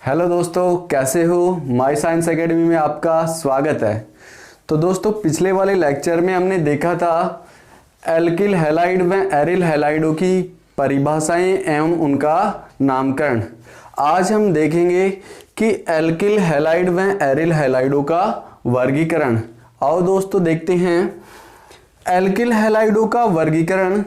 Hello दोस्तों, कैसे हो। माय साइंस एकेडमी में आपका स्वागत है। तो दोस्तों, पिछले वाले लेक्चर में हमने देखा था एल्किल हैलाइड व एरिल हैलाइडों की परिभाषाएं एवं उनका नामकरण। आज हम देखेंगे कि एल्किल हैलाइड व एरिल हैलाइडों का वर्गीकरण। आओ दोस्तों देखते हैं एल्किल हैलाइडों का वर्गीकरण।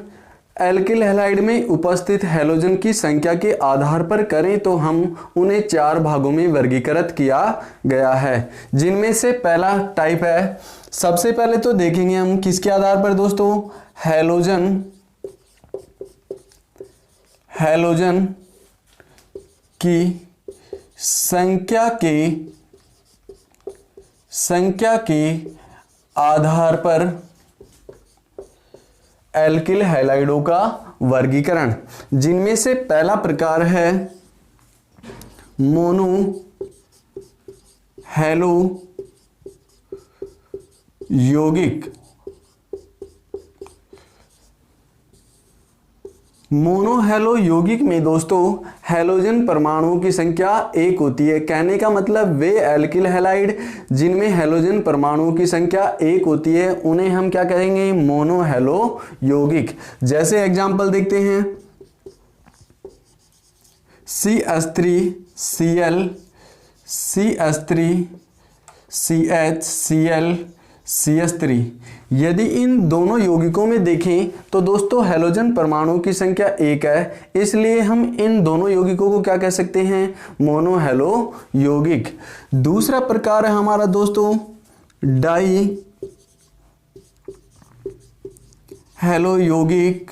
एल्किल हैलाइड में उपस्थित हैलोजन की संख्या के आधार पर करें तो हम उन्हें 4 भागों में वर्गीकृत किया गया है, जिनमें से पहला टाइप है। सबसे पहले तो देखेंगे हम किसके आधार पर दोस्तों, हैलोजन की संख्या के आधार पर एल्किल हैलाइडों का वर्गीकरण, जिनमें से पहला प्रकार है मोनो हैलो यौगिक। मोनोहैलो यौगिक में दोस्तों हैलोजन परमाणुओं की संख्या 1 होती है। कहने का मतलब वे एल्किल हैलाइड जिनमें हैलोजन परमाणुओं की संख्या 1 होती है उन्हें हम क्या कहेंगे, मोनोहैलो यौगिक। जैसे एग्जांपल देखते हैं CH3Cl, CH3CH, Cl, CH3। यदि इन दोनों यौगिकों में देखें तो दोस्तों हैलोजन परमाणुओं की संख्या 1 है, इसलिए हम इन दोनों यौगिकों को क्या कह सकते हैं, मोनोहैलो यौगिक। दूसरा प्रकार है हमारा दोस्तों डाई हैलो यौगिक।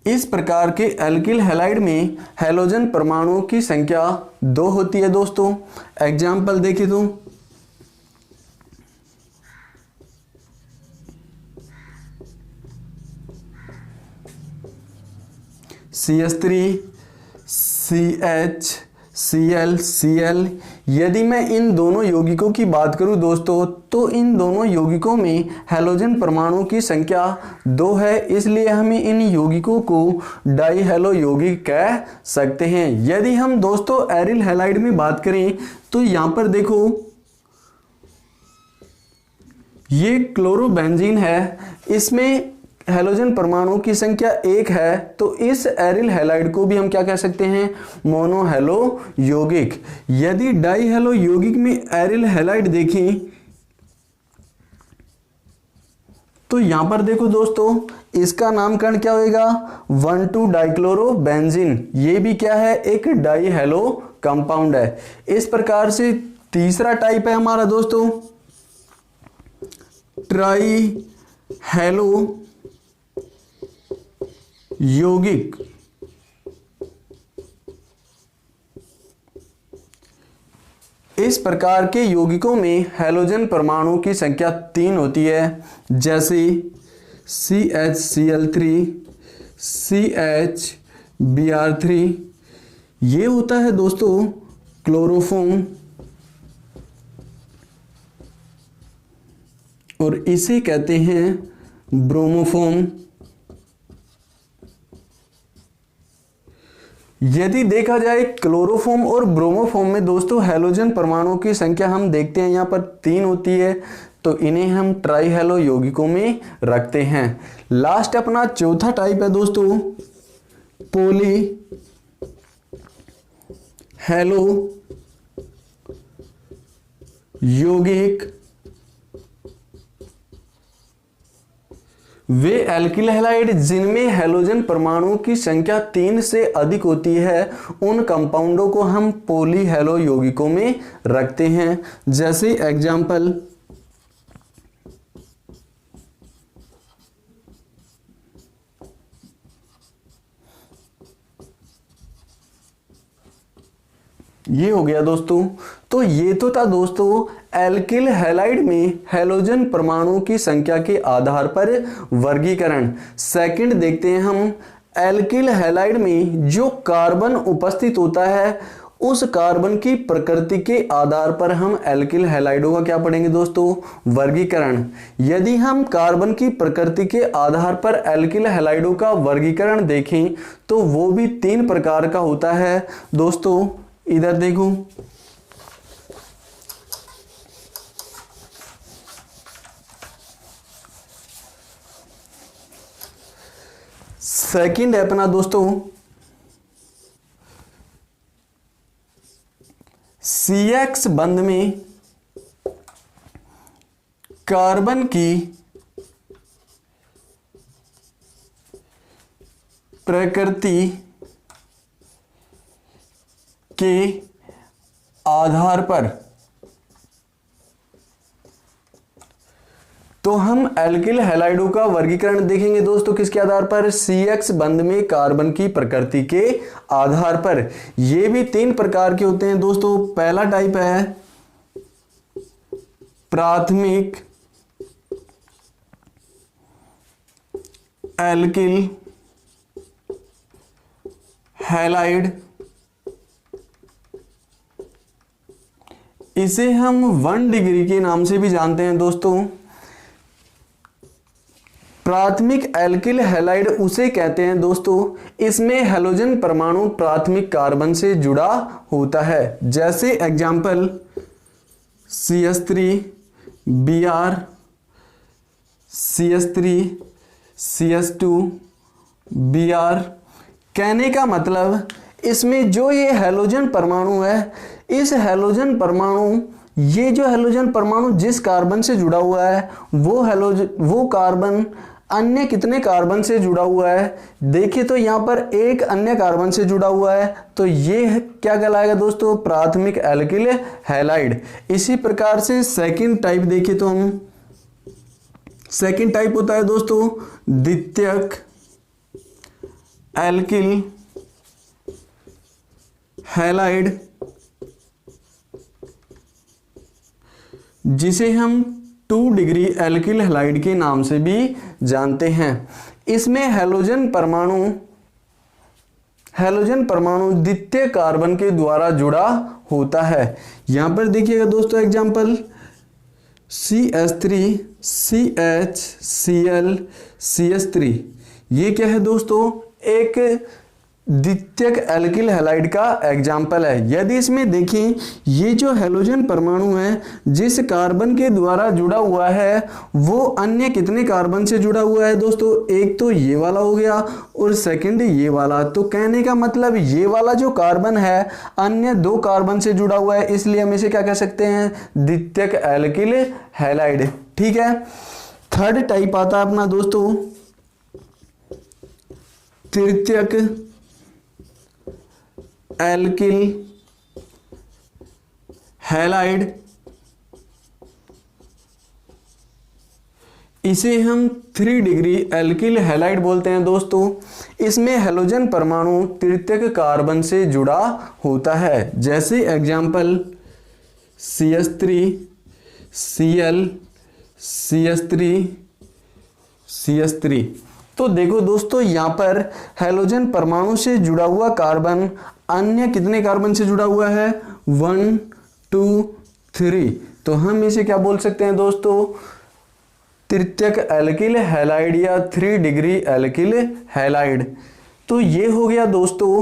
इस प्रकार के एल्किल हैलाइड में हैलोजन परमाणुओं की संख्या 2 होती है दोस्तों। एग्जाम्पल देखिए तो CH3 CH Cl Cl। यदि मैं इन दोनों यौगिकों की बात करूं दोस्तों तो इन दोनों यौगिकों में हैलोजन परमाणुओं की संख्या 2 है, इसलिए हम इन यौगिकों को डाई हैलो यौगिक कह सकते हैं। यदि हम दोस्तों एरिल हैलाइड में बात करें तो यहां पर देखो ये क्लोरोबेंजीन है, इसमें हैलोजन परमाणुओं की संख्या 1 है, तो इस एरिल हैलाइड को भी हम क्या कह सकते हैं, मोनोहैलो यौगिक। यदि डाई हैलो यौगिक में एरिल हैलाइड देखें तो यहां पर देखो दोस्तों इसका नामकरण क्या होएगा, 1,2-डाइक्लोरोबेंजीन। ये भी क्या है, एक डाई हैलो कंपाउंड है। इस प्रकार से तीसरा टाइप है हमारा दोस्तों ट्राई हैलो यौगिक। इस प्रकार के यौगिकों में हैलोजन परमाणुओं की संख्या 3 होती है, जैसे CHCl3 CHBr3। ये होता है दोस्तों क्लोरोफॉर्म और इसे कहते हैं ब्रोमोफॉर्म। यदि देखा जाए क्लोरोफॉर्म और ब्रोमोफॉर्म में दोस्तों हैलोजन परमाणुओं की संख्या हम देखते हैं यहाँ पर 3 होती है, तो इन्हें हम ट्राई हैलो यौगिकों में रखते हैं। लास्ट अपना चौथा टाइप है दोस्तों पॉली हैलो यौगिक। वे एल्किल हैलाइड जिनमें हैलोजन परमाणुओं की संख्या 3 से अधिक होती है उन कंपाउंडों को हम पॉली हैलो यौगिकों में रखते हैं। जैसे एग्जांपल ये हो गया दोस्तों। तो ये तो था दोस्तों एल्किल हैलाइड में हैलोजन परमाणुओं की संख्या के आधार पर वर्गीकरण। सेकंड देखते हैं हम एल्किल हैलाइड में जो कार्बन उपस्थित होता है उस कार्बन की प्रकृति के आधार पर हम एल्किल हैलाइडों का क्या पढ़ेंगे दोस्तों, वर्गीकरण। यदि हम कार्बन की प्रकृति के आधार पर एल्किल हैलाइडों का वर्गीकरण देखें तो वो भी 3 प्रकार का होता है दोस्तों। इधर देखो, सेकंड है अपना दोस्तों CX बंध में कार्बन की प्रकृति के आधार पर तो हम एल्किल हैलाइडों का वर्गीकरण देखेंगे दोस्तों किसके आधार पर, CX बंध में कार्बन की प्रकृति के आधार पर। ये भी 3 प्रकार के होते हैं दोस्तों। पहला टाइप है प्राथमिक एल्किल हैलाइड, इसे हम 1 डिग्री के नाम से भी जानते हैं दोस्तों। प्राथमिक एल्किल हैलाइड उसे कहते हैं दोस्तों, इसमें हैलोजन परमाणु प्राथमिक कार्बन से जुड़ा होता है। जैसे example CH3 Br, CH3 CH2 Br। कहने का मतलब इसमें जो ये हैलोजन परमाणु है, इस हैलोजन परमाणु, ये जो हैलोजन परमाणु जिस कार्बन से जुड़ा हुआ है वो कार्बन अन्य कितने कार्बन से जुड़ा हुआ है। देखिए तो यहां पर एक अन्य कार्बन से जुड़ा हुआ है, तो ये क्या कहलाएगा दोस्तों, प्राथमिक एल्किल हैलाइड। इसी प्रकार से सेकंड टाइप देखिए तो हम, सेकंड टाइप होता है दोस्तों द्वितीयक एल्किल हैलाइड, जिसे हम 2 डिग्री एल्किल हैलाइड के नाम से भी जानते हैं। इसमें हैलोजन परमाणु द्वितीय कार्बन के द्वारा जुड़ा होता है। यहां पर देखिएगा दोस्तों example CH3 CH Cl CH3, ये क्या है दोस्तों, एक द्वितीयक एल्किल हैलाइड का एग्जाम्पल है। यदि इसमें देखें, ये जो हैलोजन परमाणु है जिस कार्बन के द्वारा जुड़ा हुआ है वो अन्य कितने कार्बन से जुड़ा हुआ है दोस्तों, एक तो ये वाला हो गया और सेकंड ये वाला। तो कहने का मतलब ये वाला जो कार्बन है अन्य 2 कार्बन से जुड़ा हुआ है, इसलिए हम इसे क्या कह सकते हैं, द्वितीयक एल्किल हैलाइड। ठीक है। थर्ड टाइप आता है अपना दोस्तों तृतीयक एल्किल हैलाइड, इसे हम 3 डिग्री एल्किल हैलाइड बोलते हैं दोस्तों। इसमें हैलोजन परमाणु तृतीयक कार्बन से जुड़ा होता है। जैसे example CH3 Cl CH3 CH3। तो देखो दोस्तों यहां पर हैलोजन परमाणु से जुड़ा हुआ कार्बन अन्य कितने कार्बन से जुड़ा हुआ है, 1 2 3। तो हम इसे क्या बोल सकते हैं दोस्तों, तृतीयक एल्किल हैलाइड या 3 डिग्री एल्किल हैलाइड। तो ये हो गया दोस्तों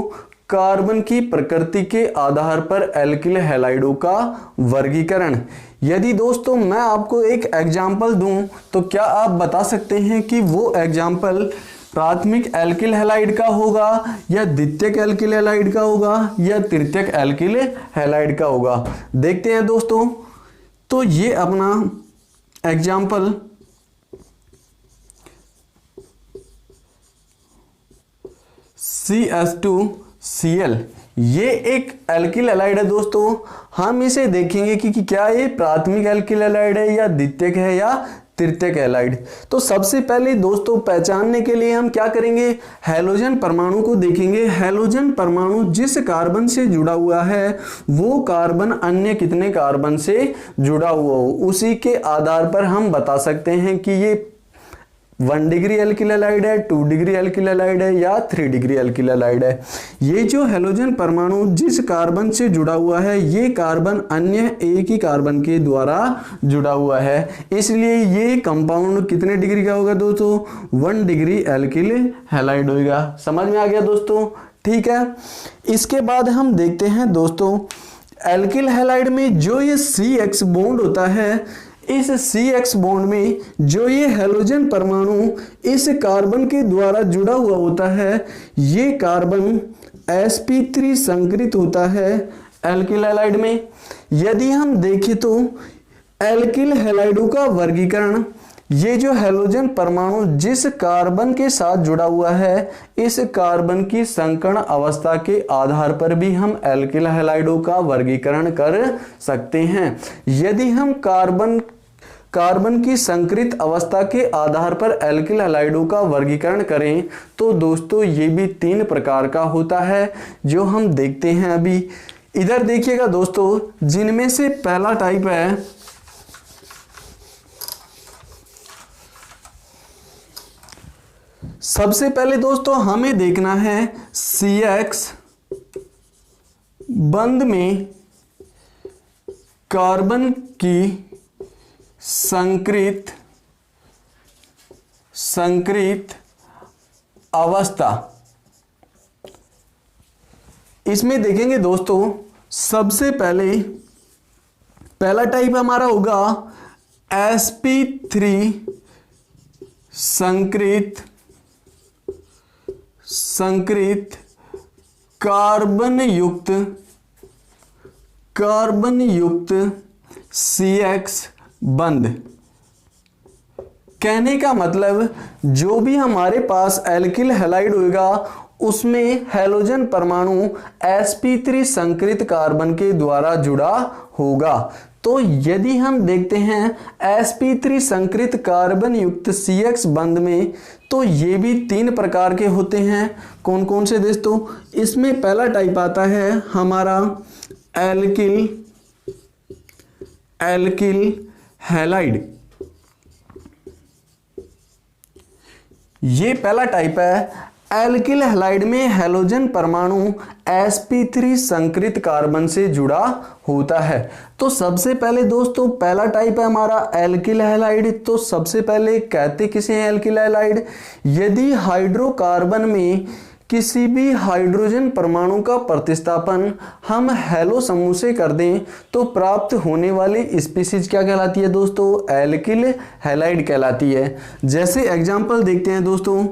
कार्बन की प्रकृति के आधार पर एल्किल हैलाइडों का वर्गीकरण। यदि दोस्तों मैं आपको एक एग्जाम्पल दूं तो क्या आप बता सकते हैं कि वो एग्जाम्पल प्राथमिक एल्किल हैलाइड का होगा या द्वितीयक एल्किल हैलाइड का होगा या तृतीयक एल्किल हैलाइड का होगा। देखते हैं दोस्तों। तो ये अपना एग्जाम्पल CH2Cl, ये एक एल्किल हैलाइड है दोस्तों। हम इसे देखेंगे कि क्या ये प्राथमिक एल्किल हैलाइड है या द्वितीयक है या तृतीयक हैलाइड। तो सबसे पहले दोस्तों पहचानने के लिए हम क्या करेंगे, हैलोजन परमाणु को देखेंगे। हैलोजन परमाणु जिस कार्बन से जुड़ा हुआ है वो कार्बन अन्य कितने कार्बन से जुड़ा हुआ हो, उसी के आधार पर हम बता सकते हैं कि ये 1 डिग्री एल्किल हैलाइड है, 2 डिग्री एल्किल हैलाइड है या 3 डिग्री एल्किल हैलाइड है। ये जो हैलोजन परमाणु जिस कार्बन से जुड़ा हुआ है, ये कार्बन अन्य एक ही कार्बन के द्वारा जुड़ा हुआ है, इसलिए ये कंपाउंड कितने डिग्री का होगा दोस्तों? 1 डिग्री एल्किल हैलाइड होगा। समझ में आ गया दोस्तों? ठीक है। इसके बाद हम देखते हैं दोस्तों एल्किल हैलाइड में जो ये CX बॉन्ड होता है, इस CX बॉन्ड में जो ये हैलोजन परमाणु इस कार्बन के द्वारा जुड़ा हुआ होता है, ये कार्बन sp3 संकरित होता है एल्किल हैलाइड में। यदि हम देखें तो एल्किल हैलाइडों का वर्गीकरण, ये जो हैलोजन परमाणु जिस कार्बन के साथ जुड़ा हुआ है, इस कार्बन की संकर्ण अवस्था के आधार पर भी हम एल्किल हैलाइडों का वर्गीकरण कर सकते हैं। यदि हम कार्बन की संकरित अवस्था के आधार पर एल्किल हैलाइडों का वर्गीकरण करें तो दोस्तों ये भी 3 प्रकार का होता है, जो हम देखते हैं अभी। इधर देखिएगा दोस्तों, जिनमें से पहला टाइप है सबसे पहले दोस्तों हमें देखना है CX बंध में कार्बन की संकरित अवस्था। इसमें देखेंगे दोस्तों, सबसे पहला टाइप हमारा होगा sp3 संकरित कार्बन युक्त CX बंध। कहने का मतलब जो भी हमारे पास एल्किल हैलाइड होगा उसमें हैलोजन परमाणु sp3 संकरित कार्बन के द्वारा जुड़ा होगा। तो यदि हम देखते हैं sp3 संकरित कार्बन युक्त CX बंध में, तो ये भी 3 प्रकार के होते हैं। कौन कौन से दोस्तों? इसमें पहला टाइप आता है हमारा एल्किल हैलाइड। ये पहला टाइप है। एल्किल हैलाइड में हैलोजन परमाणु sp3 संकरित कार्बन से जुड़ा होता है। तो सबसे पहले दोस्तों पहला टाइप है हमारा एल्किल हैलाइड। तो सबसे पहले कहते किसे हैं एल्किल हैलाइड? यदि हाइड्रोकार्बन में किसी भी हाइड्रोजन परमाणु का प्रतिस्थापन हम हैलो समूह से कर दें तो प्राप्त होने वाली स्पीशीज क्या कहलाती है दोस्तों? एल्किल हैलाइड कहलाती है। जैसे एग्जांपल देखते हैं दोस्तों,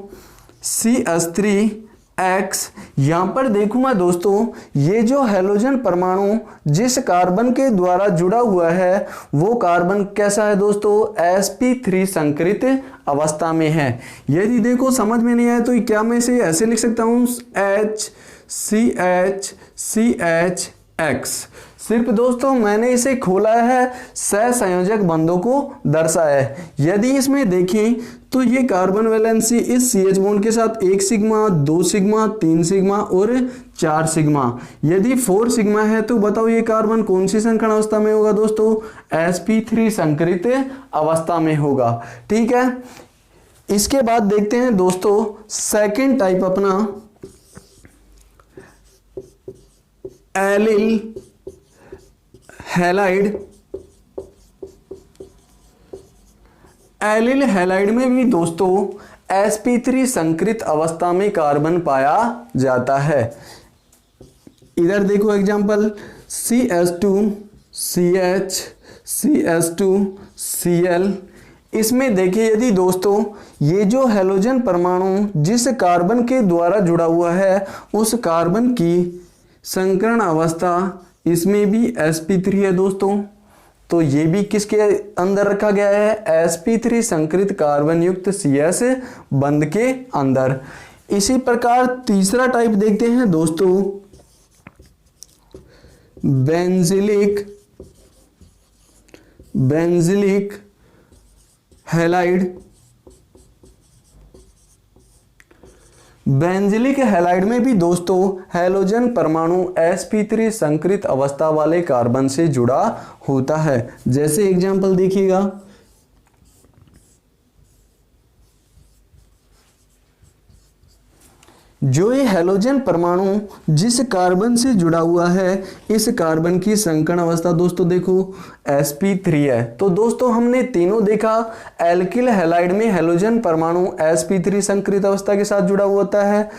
CH3X। यहां पर देखूंगा दोस्तों, ये जो हैलोजन परमाणु जिस कार्बन के द्वारा जुड़ा हुआ है वो कार्बन कैसा है दोस्तों? sp3 संकरित अवस्था में है। यदि देखो समझ में नहीं आया तो क्या मैं इसे ऐसे लिख सकता हूं HCHCHX। सिर्फ दोस्तों मैंने इसे खोला है, सहसंयोजक बंधों को दर्शाया है। यदि इसमें देखें तो ये कार्बन वैलेंसी इस CH बॉन्ड के साथ 1 सिग्मा, 2 सिग्मा, 3 सिग्मा और 4 सिग्मा। यदि 4 सिग्मा है तो बताओ ये कार्बन कौन सी संकरण अवस्था में होगा दोस्तों? sp3 संकरित अवस्था में होगा। ठीक है। इसके बाद देखते हैं दोस्तों सेकेंड टाइप अपना एलिल हैलाइड। एलिल हैलाइड में भी दोस्तों sp3 संकरित अवस्था में कार्बन पाया जाता है। इधर देखो एग्जांपल CH2CH CH2Cl। इसमें देखिए यदि दोस्तों ये जो हैलोजन परमाणु जिस कार्बन के द्वारा जुड़ा हुआ है उस कार्बन की संकरण अवस्था इसमें भी sp3 है दोस्तों। तो ये भी किसके अंदर रखा गया है? sp3 संकरित कार्बन युक्त CS बंध के अंदर। इसी प्रकार तीसरा टाइप देखते हैं दोस्तों बेंजिलिक हैलाइड। बेंजिलिक हैलाइड में भी दोस्तों हैलोजन परमाणु sp3 संकरित अवस्था वाले कार्बन से जुड़ा होता है। जैसे एग्जांपल देखिएगा जो ये हैलोजन परमाणु जिस कार्बन से जुड़ा हुआ है, इस कार्बन की संकरण अवस्था दोस्तों देखो sp3 है। तो दोस्तों हमने तीनों देखा, एल्किल हैलाइड में हैलोजन परमाणु sp3 संकरित अवस्था के साथ जुड़ा हुआ होता है।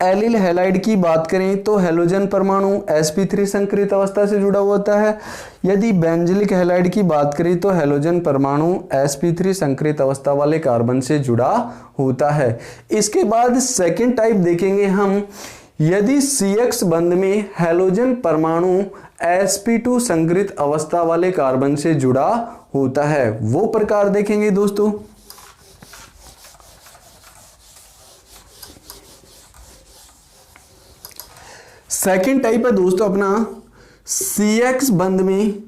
एलिल हैलाइड की बात करें तो हैलोजन परमाणु sp3 संकरित अवस्था से जुड़ा हुआ होता है। यदि बेंजिलिक हैलाइड की बात करें तो हैलोजन परमाणु sp3 संकरित अवस्था वाले कार्बन से जुड़ा होता है। इसके बाद सेकेंड टाइप देखेंगे हम, यदि CX बंध में हैलोजन परमाणु sp2 संकरित अवस्था वाले कार्बन से जुड़ा होता है, वो प्रकार देखेंगे दोस्तों। सेकेंड टाइप है दोस्तों अपना CX बंध में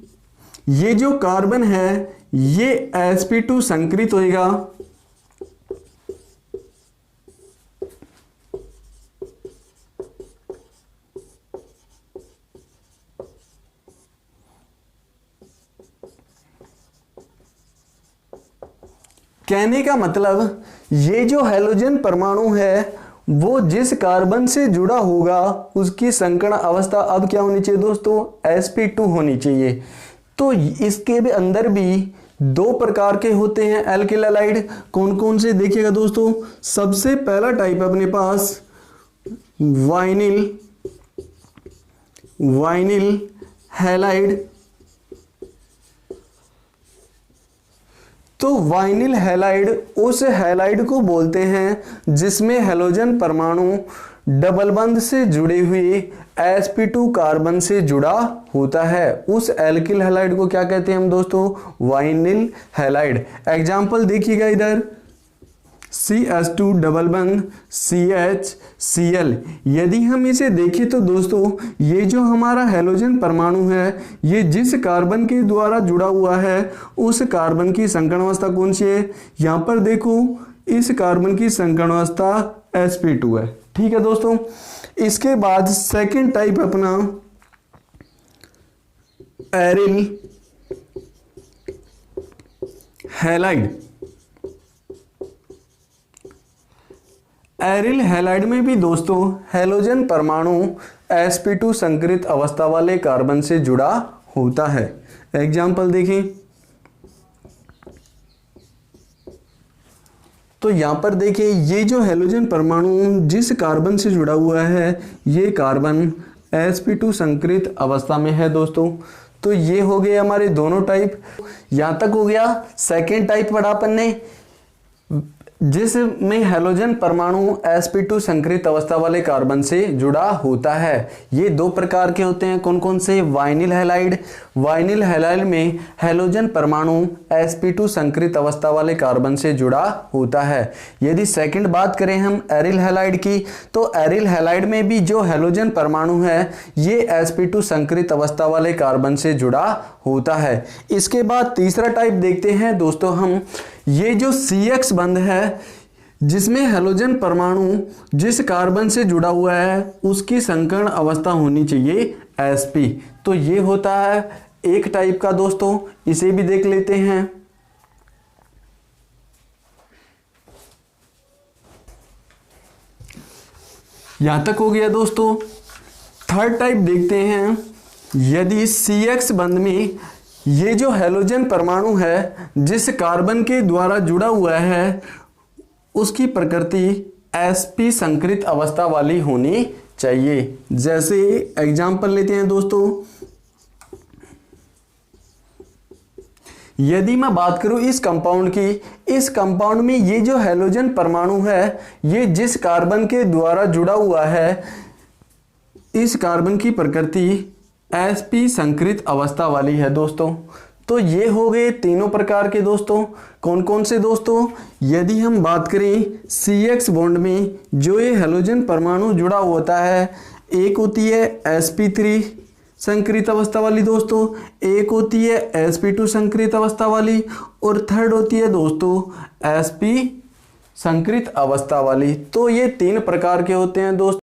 ये जो कार्बन है ये sp2 संकरित होएगा कहने का मतलब ये जो हैलोजन परमाणु है वो जिस कार्बन से जुड़ा होगा उसकी संकरण अवस्था अब क्या होनी चाहिए दोस्तों, sp2 होनी चाहिए। तो इसके भी अंदर भी दो प्रकार के होते हैं एल्किल हैलाइड, कौन कौन से देखिएगा दोस्तों। सबसे पहला टाइप है अपने पास वाइनिल हैलाइड। तो वाइनिल हैलाइड उस हैलाइड को बोलते हैं जिसमें हैलोजन परमाणु डबल बंध से जुड़े हुए sp2 कार्बन से जुड़ा होता है। उस एल्किल हैलाइड को क्या कहते हैं हम दोस्तों, वाइनिल हैलाइड। एग्जाम्पल देखिएगा इधर CH2 डबल बंध CHCl। यदि हम इसे देखें तो दोस्तों ये जो हमारा हैलोजन परमाणु है ये जिस कार्बन के द्वारा जुड़ा हुआ है उस कार्बन की संकरण अवस्था कौन सी है, यहां पर देखो इस कार्बन की संकरण अवस्था sp2 है। ठीक है दोस्तों। इसके बाद सेकेंड टाइप अपना एरिल हैलाइड। एरिल हैलाइड में भी दोस्तों हैलोजन परमाणु sp2 संकरित अवस्था वाले कार्बन से जुड़ा होता है। एग्जाम्पल देखें तो यहां पर देखिए ये जो हैलोजन परमाणु जिस कार्बन से जुड़ा हुआ है ये कार्बन sp2 संकरित अवस्था में है दोस्तों। तो ये हो गए हमारे दोनों टाइप। यहां तक हो गया सेकेंड टाइप पढ़ा अपन ने, जिसमें हैलोजन परमाणु sp2 संकरित अवस्था वाले कार्बन से जुड़ा होता है। ये दो प्रकार के होते हैं, कौन कौन से, वाइनिल हैलाइड। वाइनिल हैलाइड में हैलोजन परमाणु sp2 संकरित अवस्था वाले कार्बन से जुड़ा होता है। यदि सेकंड बात करें हम एरिल हैलाइड की, तो एरिल हैलाइड में भी जो हैलोजन परमाणु है ये sp2 संकरित अवस्था वाले कार्बन से जुड़ा होता है। इसके बाद तीसरा टाइप देखते हैं दोस्तों हम, ये जो CX बंध है जिसमें हैलोजन परमाणु जिस कार्बन से जुड़ा हुआ है उसकी संकरण अवस्था होनी चाहिए sp। तो ये होता है एक टाइप का दोस्तों, इसे भी देख लेते हैं। यहां तक हो गया दोस्तों। थर्ड टाइप देखते हैं, यदि CX बंध में ये जो हैलोजन परमाणु है जिस कार्बन के द्वारा जुड़ा हुआ है उसकी प्रकृति sp संकरित अवस्था वाली होनी चाहिए। जैसे एग्जाम्पल लेते हैं दोस्तों, यदि मैं बात करूं इस कंपाउंड की, इस कंपाउंड में ये जो हैलोजन परमाणु है ये जिस कार्बन के द्वारा जुड़ा हुआ है इस कार्बन की प्रकृति sp संकरित अवस्था वाली है दोस्तों। तो ये हो गए तीनों प्रकार के दोस्तों। कौन कौन से दोस्तों, यदि हम बात करें CX बॉन्ड में जो ये हैलोजन परमाणु जुड़ा होता है, एक होती है sp3 संकरित अवस्था वाली दोस्तों, एक होती है sp2 संकरित अवस्था वाली, और थर्ड होती है दोस्तों sp संकरित अवस्था वाली। तो ये तीन प्रकार के होते हैं दोस्तों।